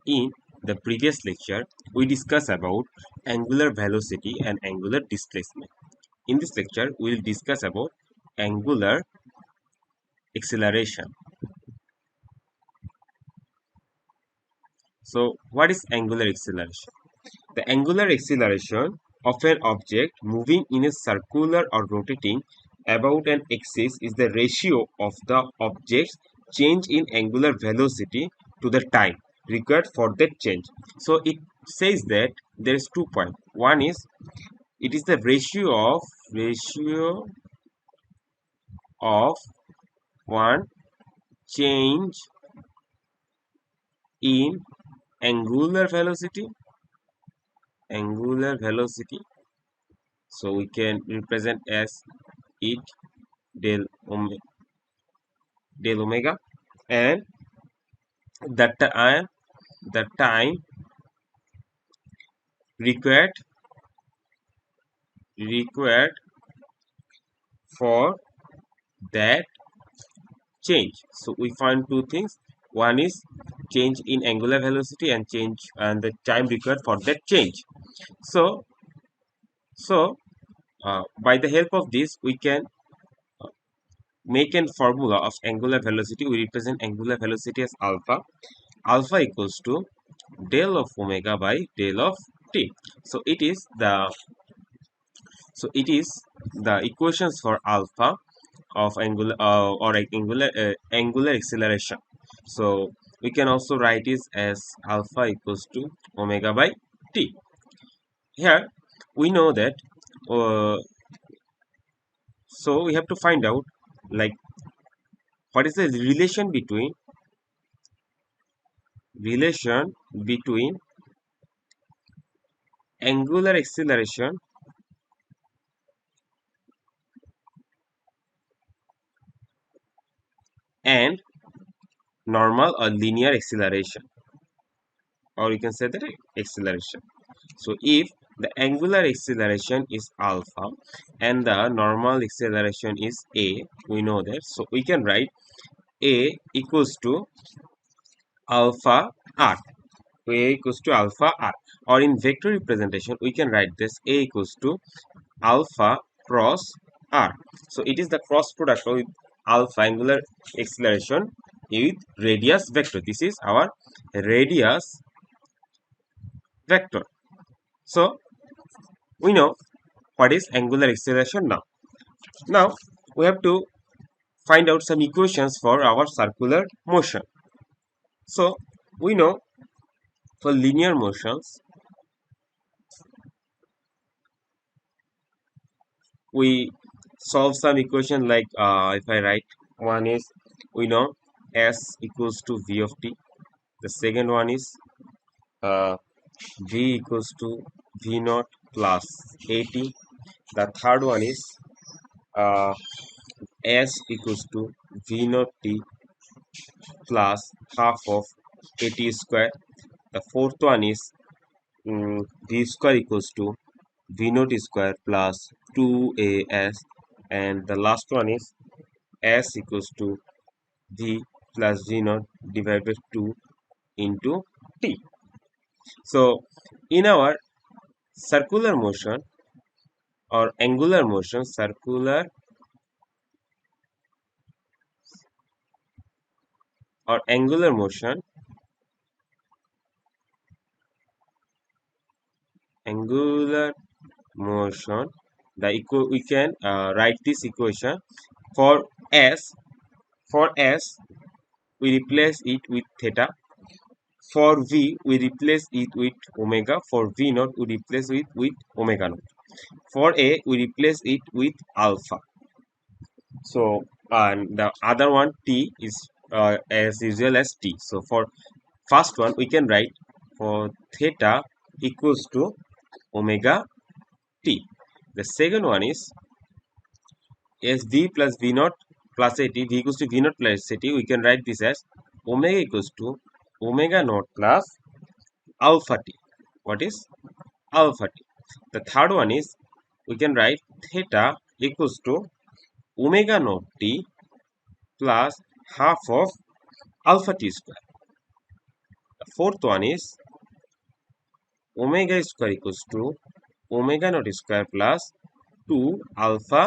in the previous lecture, we discussed about angular velocity and angular displacement. In this lecture, we will discuss about angular acceleration. So, what is angular acceleration? The angular acceleration of an object moving in a circular or rotating about an axis is the ratio of the object's change in angular velocity to the time required for that change. So it says that there is 2 points. One is it is the ratio of one change in angular velocity. So we can represent as it del omega, and the time required for that change. So we find two things. One is change in angular velocity and the time required for that change. So by the help of this, we can make a formula of angular velocity. We represent angular velocity as alpha. Alpha equals to del of omega by del of t. So it is the equations for alpha of angular acceleration. So we can also write it as alpha equals to omega by t. Here we know that so we have to find out like what is the relation between angular acceleration and normal or linear acceleration, or you can say that acceleration. So if the angular acceleration is alpha and the normal acceleration is a, we know that, so we can write a equals to alpha r. A equals to alpha r, or in vector representation we can write this a equals to alpha cross r. So it is the cross product with alpha angular acceleration with radius vector. This is our radius vector. So we know what is angular acceleration now. Now we have to find out some equations for our circular motion. So we know for linear motions we solve some equation like if I write, one is we know s equals to v of t. The second one is v equals to v naught plus at. The third one is s equals to v naught t plus half of at square. The fourth one is v square equals to v naught square plus 2as, and the last one is s equals to v plus v naught divided by 2 into t. So in our circular motion or angular motion, angular motion, we can write this equation for s. For s we replace it with theta. For v we replace it with omega. For v naught we replace it with omega naught. For a we replace it with alpha. So and the other one t is as usual as t. So for first one we can write for theta equals to omega t. The second one is as v plus v naught plus at, v equals to v naught plus at, we can write this as omega equals to omega naught plus alpha t. What is alpha t? The third one is we can write theta equals to omega naught t plus half of alpha t square. The fourth one is omega square equals to omega naught square plus 2 alpha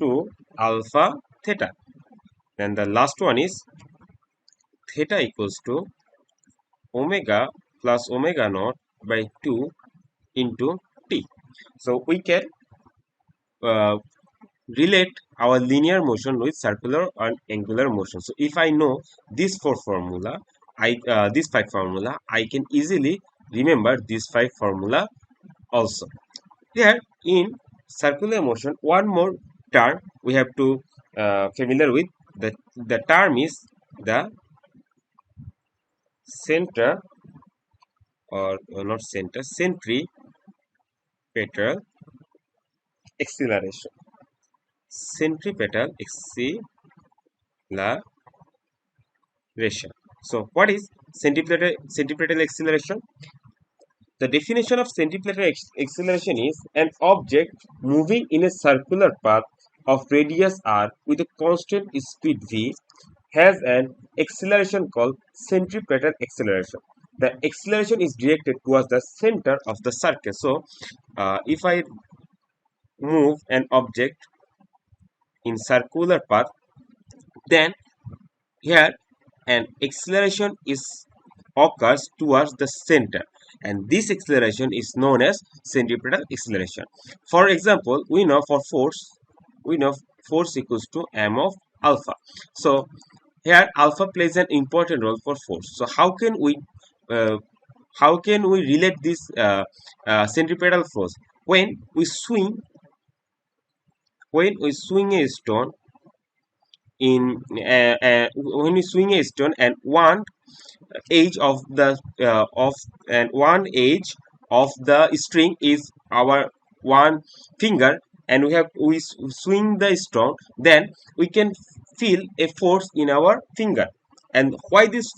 2 alpha theta. Then the last one is theta equals to omega plus omega naught by 2 into t. So we can uh, relate our linear motion with circular and angular motion. So if I know these these five formula, I can easily remember these five formula also. Here in circular motion, one more term we have to familiar with. The term is the center not center centripetal acceleration. Centripetal acceleration. So what is centripetal acceleration? The definition of centripetal acceleration is an object moving in a circular path of radius r with a constant speed v has an acceleration called centripetal acceleration. The acceleration is directed towards the center of the circle. So, if I move an object in circular path, then here an acceleration is occurs towards the center, and this acceleration is known as centripetal acceleration. For example, we know force equals to m of alpha. So here alpha plays an important role for force. So uh, how can we relate this centripetal force? when we swing when we swing a stone when we swing a stone, and edge of the one edge of the string is our one finger, and we swing the stone, then we can feel a force in our finger. And why this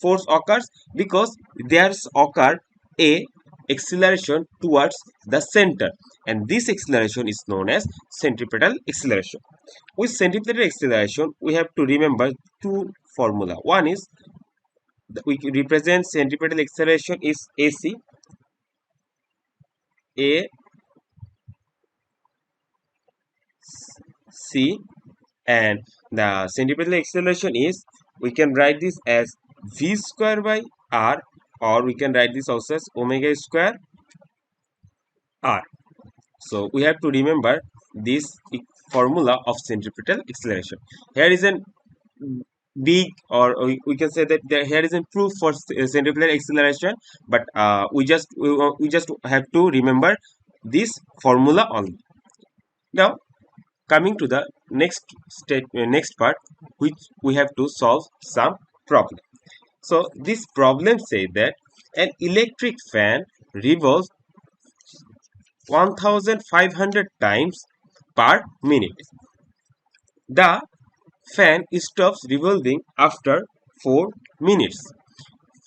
force occurs? Because there's occur a acceleration towards the center, and this acceleration is known as centripetal acceleration. With centripetal acceleration, we have to remember two formula. One is we can represent centripetal acceleration is AC, and the centripetal acceleration is, we can write this as v square by r, or we can write this also as omega square r. So we have to remember this formula of centripetal acceleration. Here is an big, or we can say that here is a proof for centripetal acceleration, but we just have to remember this formula only. Now coming to the next part, which we have to solve some problem. So this problem says that an electric fan revolves 1500 times per minute. The fan stops revolving after 4 minutes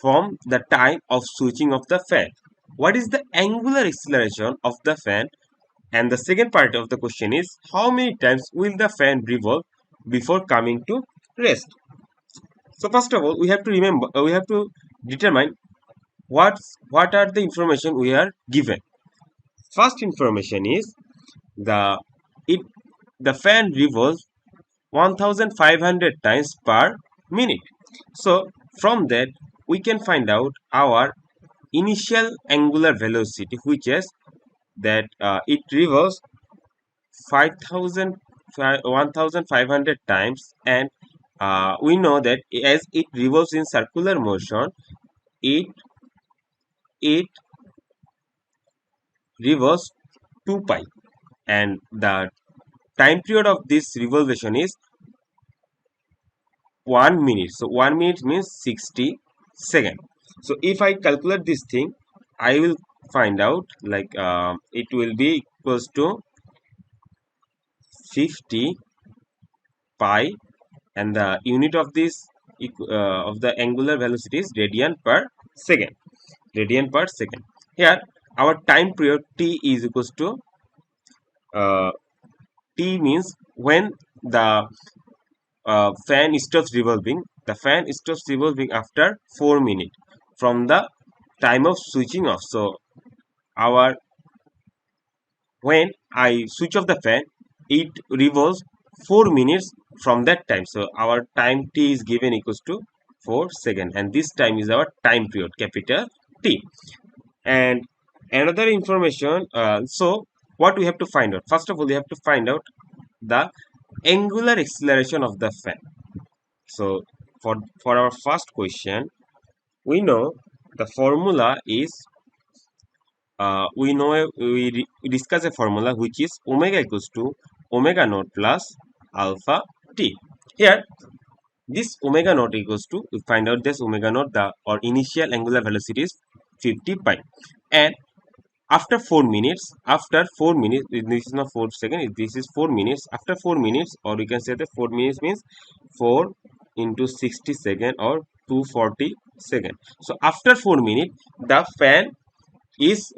from the time of switching of the fan. What is the angular acceleration of the fan? And the second part of the question is, how many times will the fan revolve before coming to rest? So first of all, we have to determine what are the information we are given. First information is the it the fan revolves 1500 times per minute. So from that we can find out our initial angular velocity, which is that it revolves 5000 1500 times, and we know that as it revolves in circular motion, it it revolves 2 pi, and the time period of this revolution is 1 minute. So 1 minute means 60 seconds. So if I calculate this thing, I will find out like it will be equals to 50 pi, and the unit of this of the angular velocity is radian per second. Here our time period t is equals to t means when the fan stops revolving, the fan stops revolving after 4 minutes from the time of switching off. So our when I switch off the fan, it revolves 4 minutes from that time. So our time t is given equals to 4 seconds, and this time is our time period, capital T. And another information, so what we have to find out? First of all, we have to find out the angular acceleration of the fan. So for our first question, we know the formula is we discuss a formula which is omega equals to omega naught plus alpha t. Here this omega naught equals to, we find out this omega naught, the or initial angular velocity is 50 pi, and after 4 minutes, this is not 4 seconds, this is 4 minutes. After 4 minutes, or we can say that 4 minutes means 4 into 60 second or 240 second. So after 4 minutes, the fan is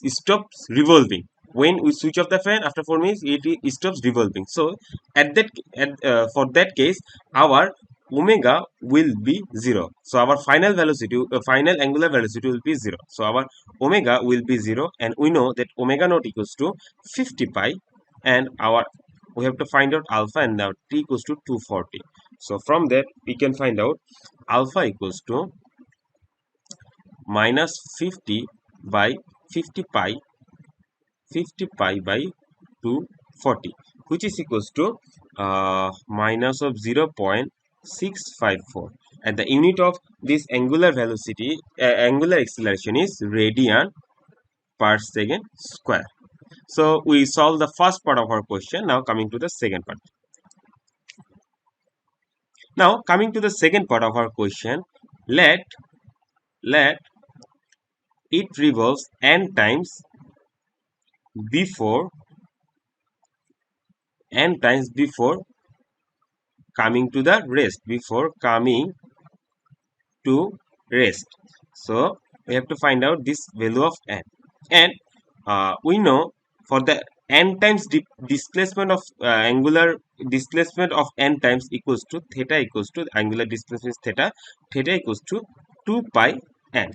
stops revolving. When we switch off the fan after 4 minutes, it stops revolving. So for that case, our omega will be 0. So our final velocity, final angular velocity will be 0. So our omega will be 0, and we know that omega naught equals to 50 pi, and we have to find out alpha, and now t equals to 240. So from that we can find out alpha equals to minus 50 by 50 pi by 240, which is equals to minus of 0.654, and the unit of this angular velocity, angular acceleration is radian per second square. So we solve the first part of our question. Now coming to the second part. Now coming to the second part of our question, let it revolves n times before coming to the rest, So we have to find out this value of n, and we know for the n times displacement of angular displacement of n times equals to theta equals to angular displacement is theta equals to 2 pi n.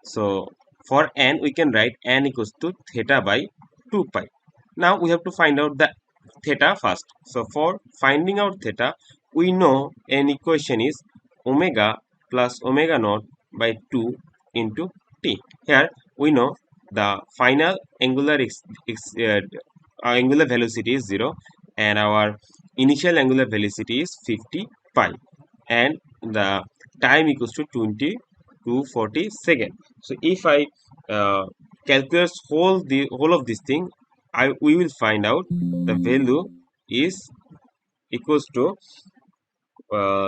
So for n we can write n equals to theta by 2 pi. Now we have to find out the theta first. So for finding out theta, we know an equation is omega plus omega naught by 2 into t. Here we know the final angular velocity is 0, and our initial angular velocity is 50 pi, and the time equals to 240 seconds. So if I calculate whole of this thing, we will find out the value is equals to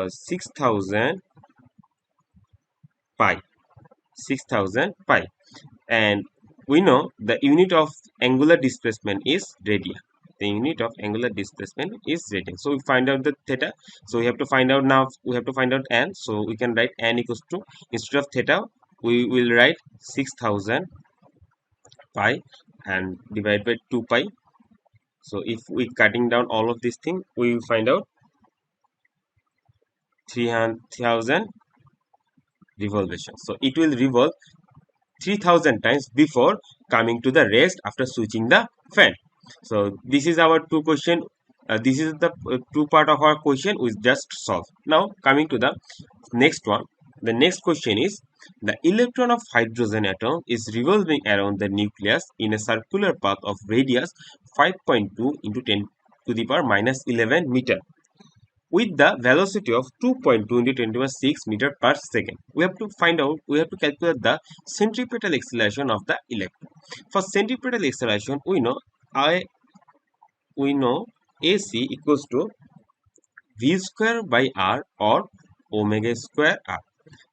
6000 pi, and we know the unit of angular displacement is radian. The unit of angular displacement is radian. So we find out the theta. So we have to find out n. So we can write n equals to, instead of theta we will write 6000 pi and divide by 2 pi. So if we cutting down all of this thing, we will find out 3000 revolutions. So it will revolve 3000 times before coming to the rest after switching the fan. So this is our two question. This is the two part of our question we just solved. Now coming to the next one. The next question is, the electron of hydrogen atom is revolving around the nucleus in a circular path of radius 5.2 into 10 to the power minus 11 meter with the velocity of 2.2 into 10⁻⁶ meter per second. We have to calculate the centripetal acceleration of the electron. For centripetal acceleration, we know AC equals to V square by R or omega square R.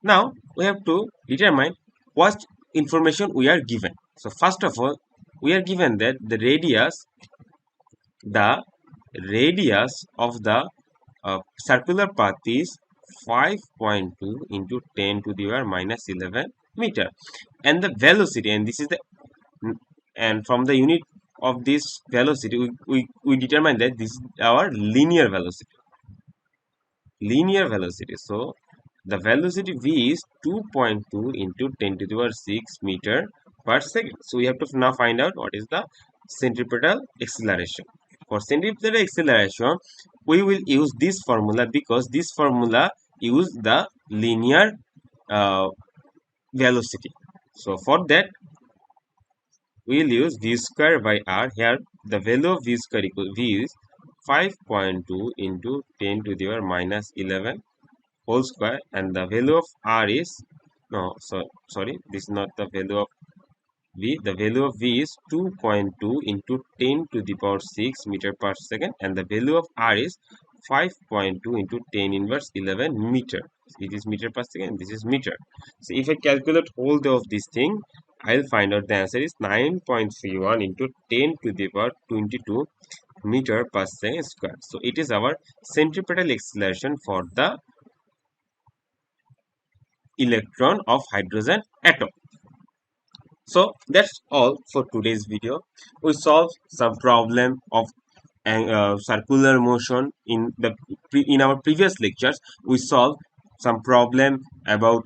Now we have to determine what information we are given. So first of all, we are given that the radius of the circular path is 5.2 into 10 to the power minus 11 meter, and the velocity, and this is the, and from the unit of this velocity we determine that this is our linear velocity. linear velocity. So the velocity v is 2.2 into 10 to the power 6 meter per second. So we have to now find out what is the centripetal acceleration. For centripetal acceleration, we will use this formula because this formula use the linear uh, velocity. So for that, we will use v square by r. Here the value of v square equal v is 5.2 into 10 to the power minus 11 whole square, and the value of r is no, sorry, this is not the value of v. The value of v is 2.2 into 10 to the power 6 meter per second, and the value of r is 5.2 into 10 inverse 11 meter. It is meter per second, this is meter. So if I calculate all of this thing, I'll find out the answer is 9.31 into 10 to the power 22 meter per second square. So it is our centripetal acceleration for the electron of hydrogen atom. So that's all for today's video. We solved some problem of circular motion in our previous lectures. We solved some problem about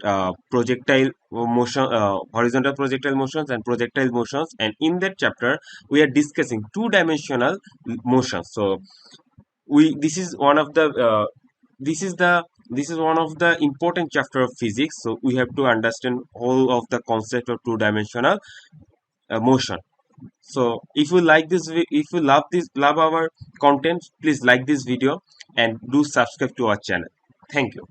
projectile motion, horizontal projectile motions and projectile motions, and in that chapter we are discussing two-dimensional motions. So we this is one of the this is the this is one of the important chapter of physics, so we have to understand all of the concept of two-dimensional motion. So if you like this if you love our content, please like this video and do subscribe to our channel. Thank you.